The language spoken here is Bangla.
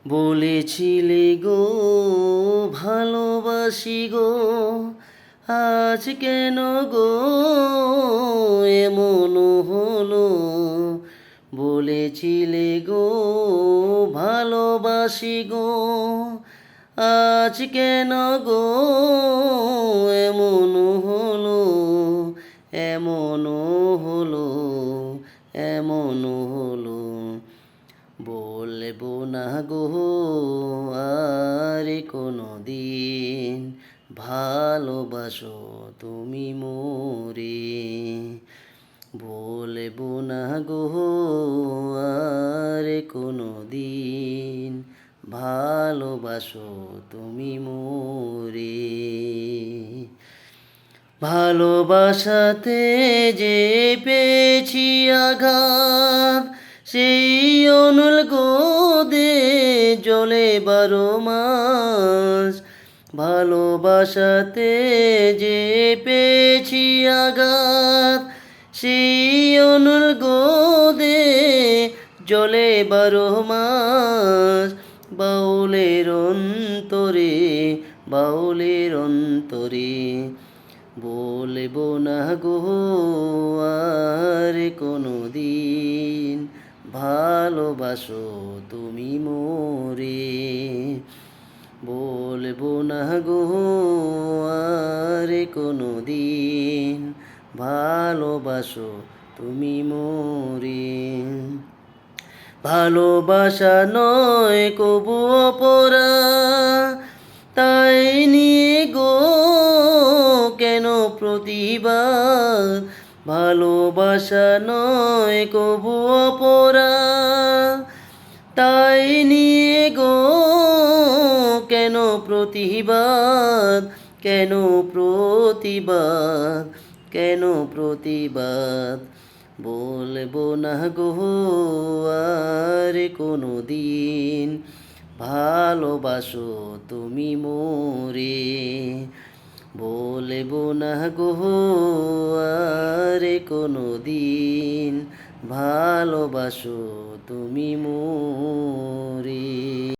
বলেছিলে গো ভালোবাসি গো, আজ কেন গো এমন হলো। বলেছিলে গো ভালোবাসি গো, আজ কেন গো এমন হলো। এমন হলো, এমন হলো। বলবো না গো আর কোনো দিন, ভালোবাসো তুমি মোরে। বলবো না গো আর কোনো দিন, ভালোবাসো তুমি মোরে। ভালোবাসাতে যে পেয়েছি আঘাত, সেই অনল গোদে জ্বলে 12 মাস। ভালোবাসাতে যে পেয়েছি আঘাত, সেই অনল গোদে জ্বলে 12 মাস। বাউলের অন্তরে, বাউলের অন্তরে, বলবো না গো আর কোনো দিন, ভালোবাসো তুমি মোরে। বলবো না গো আর কোনো দিন, ভালোবাসো তুমি মোরে। ভালোবাসা নয় কবু অপরাধ, তাই নিয়ে গো কেন প্রতিবাদ। ভালোবাসা নয় কবু অপরাধ, তাই নিয়ে গো কেন প্রতিবাদ। কেন প্রতিবাদ, কেন প্রতিবাদ। বলবো না গো আর কোনো দিন, ভালোবাসো তুমি মোরে। বলবো না গো আর কোনো দিন, ভালোবাসো তুমি মোরে।